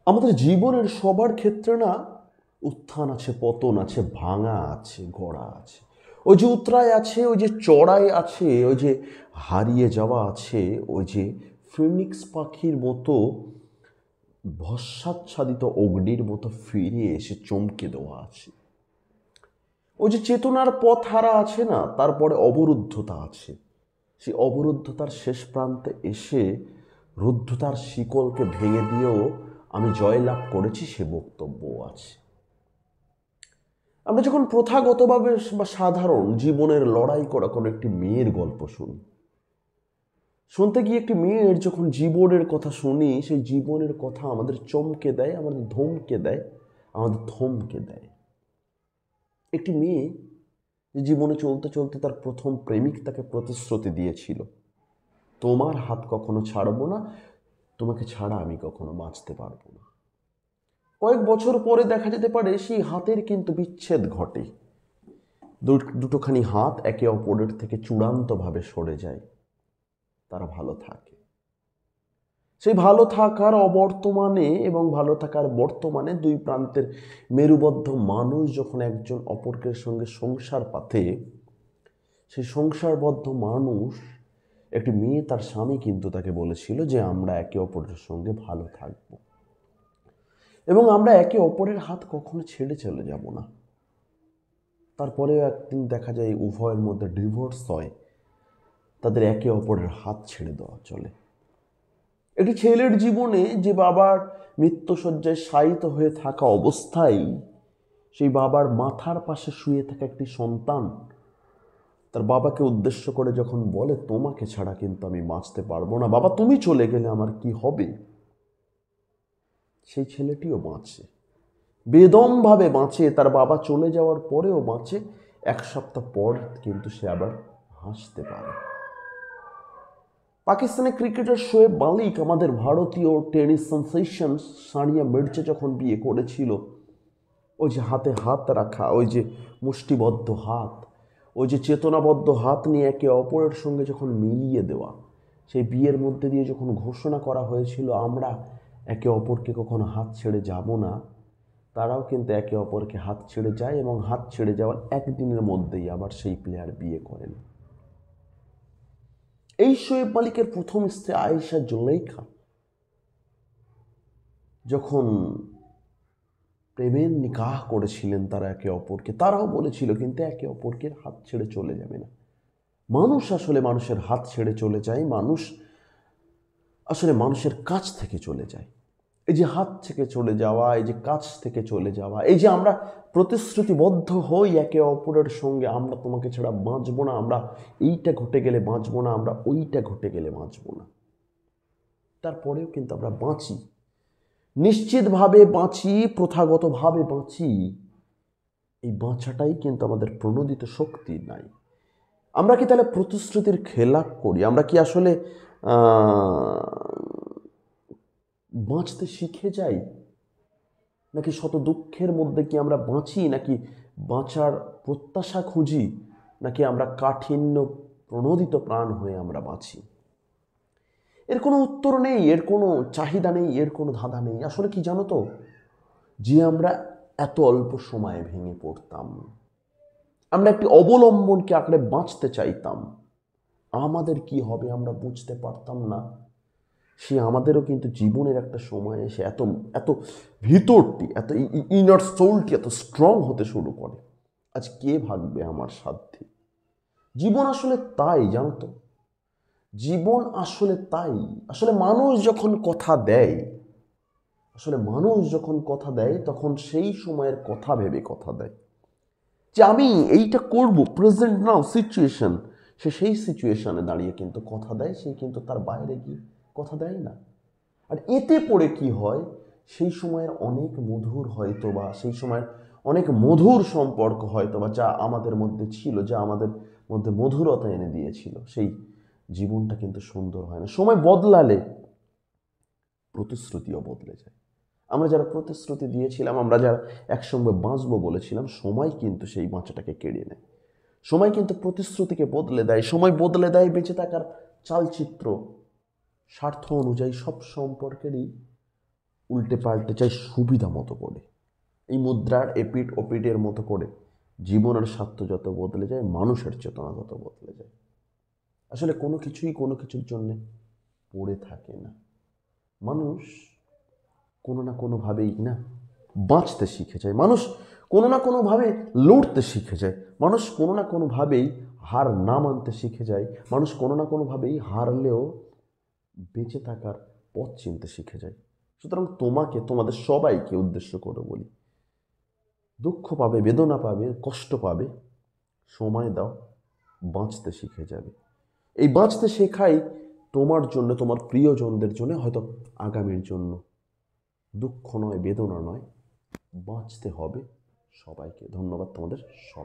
আমাদের জীবনের সবার ক্ষেত্রে না উত্থান আছে, পতন আছে, ভাঙা আছে, গড়া আছে। ওই যে উতরায় আছে, ওই যে চড়াই আছে, ওই যে হারিয়ে যাওয়া আছে, ওই যে ফিনিক্স পাখির মতো ভস্মাচ্ছাদিত অগ্নির মতো ফিরে এসে চমকে দেওয়া আছে। ওই যে চেতনার পথ হারা আছে না, তারপরে অবরুদ্ধতা আছে। সেই অবরুদ্ধতার শেষ প্রান্তে এসে রুদ্ধতার শিকলকে ভেঙে দিয়েও আমি জয়লাভ করেছি, সে বক্তব্য আছে। আমরা যখন প্রথাগতভাবে বা সাধারণ জীবনের লড়াই করা কোনো একটি মেয়ের গল্প শুনি, শুনতে গিয়ে একটি মেয়ের যখন জীবনের কথা শুনি, সেই জীবনের কথা আমাদের চমকে দেয়, আমাদের ধমকে দেয়, আমাদের থমকে দেয়। একটি মেয়ে যে জীবনে চলতে চলতে তার প্রথম প্রেমিক তাকে প্রতিশ্রুতি দিয়েছিল, তোমার হাত কখনো ছাড়বো না, তোমাকে ছাড়া আমি কখনো বাঁচতে পারবো না। কয়েক বছর পরে দেখা যেতে পারে সেই হাতের কিন্তু বিচ্ছেদ ঘটে। দুটোখানি হাত একে অপরের থেকে চূড়ান্তভাবে সরে যায়, তারা ভালো থাকে। সেই ভালো থাকার অবর্তমানে এবং ভালো থাকার বর্তমানে দুই প্রান্তের মেরুবদ্ধ মানুষ যখন একজন অপরের সঙ্গে সংসার পাতে, সেই সংসারবদ্ধ মানুষ, একটি মেয়ে তার স্বামী কিন্তু তাকে বলেছিল যে আমরা একে অপরের সঙ্গে ভালো থাকব এবং আমরা একে অপরের হাত কখনো ছেড়ে চলে যাব না। তারপরেও একদিন দেখা যায় উভয়ের মধ্যে ডিভোর্স হয়, তাদের একে অপরের হাত ছেড়ে দেওয়া চলে। একটি ছেলের জীবনে যে বাবার মৃত্যুশয্যায় শায়িত হয়ে থাকা অবস্থায় সেই বাবার মাথার পাশে শুয়ে থাকা একটি সন্তান তার বাবাকে উদ্দেশ্য করে যখন বলে, তোমাকে ছাড়া কিন্তু আমি বাঁচতে পারবো না বাবা, তুমি চলে গেলে আমার কি হবে, সেই ছেলেটিও বাঁচে, বেদমভাবে বাঁচে। তার বাবা চলে যাওয়ার পরেও বাঁচে। এক সপ্তাহ পর কিন্তু সে আবার হাসতে পারে। পাকিস্তানের ক্রিকেটার শোয়েব মালিক আমাদের ভারতীয় টেনিস সেন্সেশন সানিয়া মির্জা যখন বিয়ে করেছিল, ওই যে হাতে হাত রাখা, ওই যে মুষ্টিবদ্ধ হাত, ওই যে চেতনাবদ্ধ হাত নিয়ে একে অপরের সঙ্গে যখন মিলিয়ে দেওয়া, সেই বিয়ের মধ্যে দিয়ে যখন ঘোষণা করা হয়েছিল আমরা একে অপরকে কখনো হাত ছেড়ে যাব না, তারাও কিন্তু একে অপরকে হাত ছেড়ে যায় এবং হাত ছেড়ে যাওয়ার একদিনের মধ্যেই আবার সেই প্লেয়ার বিয়ে করেন। এই শোয়েব মালিকের প্রথম স্ত্রী আয়েশা জুলেখা যখন প্রেমের নিকাহ করেছিলেন তারা একে অপরকে, তারাও বলেছিল কিন্তু একে অপরকে হাত ছেড়ে চলে যাবে না। মানুষ আসলে মানুষের হাত ছেড়ে চলে যায়, মানুষ আসলে মানুষের কাছ থেকে চলে যায়। এই যে হাত থেকে চলে যাওয়া, এই যে কাছ থেকে চলে যাওয়া, এই যে আমরা প্রতিশ্রুতিবদ্ধ হই একে অপরের সঙ্গে, আমরা তোমাকে ছাড়া বাঁচবো না, আমরা এইটা ঘটে গেলে বাঁচবো না, আমরা ওইটা ঘটে গেলে বাঁচবো না, তারপরেও কিন্তু আমরা বাঁচি, নিশ্চিতভাবে বাঁচি, প্রথাগতভাবে বাঁচি। এই বাঁচাটাই কিন্তু আমাদের প্রণোদিত শক্তি নাই। আমরা কি তাহলে প্রতিশ্রুতির খেলাপ করি? আমরা কি আসলে বাঁচতে শিখে যাই, নাকি শত দুঃখের মধ্যে কি আমরা বাঁচি, নাকি বাঁচার প্রত্যাশা খুঁজি, নাকি আমরা কাঠিন্য প্রণোদিত প্রাণ হয়ে আমরা বাঁচি? এর কোনো উত্তর নেই, এর কোনো চাহিদা নেই, এর কোনো ধাঁধা নেই। আসলে কি জানো তো, যে আমরা এত অল্প সময়ে ভেঙে পড়তাম, আমরা একটি অবলম্বনকে আঁকড়ে বাঁচতে চাইতাম, আমাদের কি হবে আমরা বুঝতে পারতাম না। সে আমাদেরও কিন্তু জীবনের একটা সময় এসে এত এত ভিতরটি, এত ইনার সোলটি এত স্ট্রং হতে শুরু করে, আজ কে ভাগবে আমার সাধ্যে। জীবন আসলে তাই, জানো তো, জীবন আসলে তাই। আসলে মানুষ যখন কথা দেয়, তখন সেই সময়ের কথা ভেবে কথা দেয়, যে আমি এইটা করব, প্রেজেন্ট নাও সিচুয়েশন, সে সেই সিচুয়েশনে দাঁড়িয়ে কিন্তু কথা দেয়, সে কিন্তু তার বাইরে গিয়ে কথা দেয় না। আর এতে পড়ে কি হয়, সেই সময়ের অনেক মধুর হয়তো বা সেই সময়ের অনেক মধুর সম্পর্ক হয়তো বা যা আমাদের মধ্যে ছিল, যা আমাদের মধ্যে মধুরতা এনে দিয়েছিল, সেই জীবনটা কিন্তু সুন্দর হয় না। সময় বদলালে প্রতিশ্রুতিও বদলে যায়। আমরা যারা প্রতিশ্রুতি দিয়েছিলাম, আমরা যারা একসঙ্গে বাঁচবো বলেছিলাম, সময় কিন্তু সেই বাঁচাটাকে কেড়ে নেয়। সময় কিন্তু প্রতিশ্রুতিকে বদলে দেয়, সময় বদলে দেয় বেঁচে থাকার চালচিত্র। স্বার্থ অনুযায়ী সব সম্পর্কেরই উল্টে পাল্টে চাই সুবিধা মতো করে। এই মুদ্রার এপিঠ ওপিঠের মতো করে জীবনের স্বার্থ যত বদলে যায়, মানুষের চেতনা তত বদলে যায়। আসলে কোনো কিছুই কোনো কিছুর জন্যে পড়ে থাকে না। মানুষ কোনো না কোনোভাবেই না বাঁচতে শিখে যায়, মানুষ কোনো না কোনোভাবে লড়তে শিখে যায়, মানুষ কোনো না কোনোভাবেই হার না মানতে শিখে যায়, মানুষ কোনো না কোনোভাবেই হারলেও বেঁচে থাকার পথ চিনতে শিখে যায়। সুতরাং তোমাকে, তোমাদের সবাইকে উদ্দেশ্য করে বলি, দুঃখ পাবে, বেদনা পাবে, কষ্ট পাবে, সময় দাও, বাঁচতে শিখে যাবে। এই বাঁচতে শেখাই তোমার জন্য, তোমার প্রিয়জনদের জন্য, হয়তো আগামীর জন্য। দুঃখ নয়, বেদনা নয়, বাঁচতে হবে সবাইকে। ধন্যবাদ তোমাদের সবাই।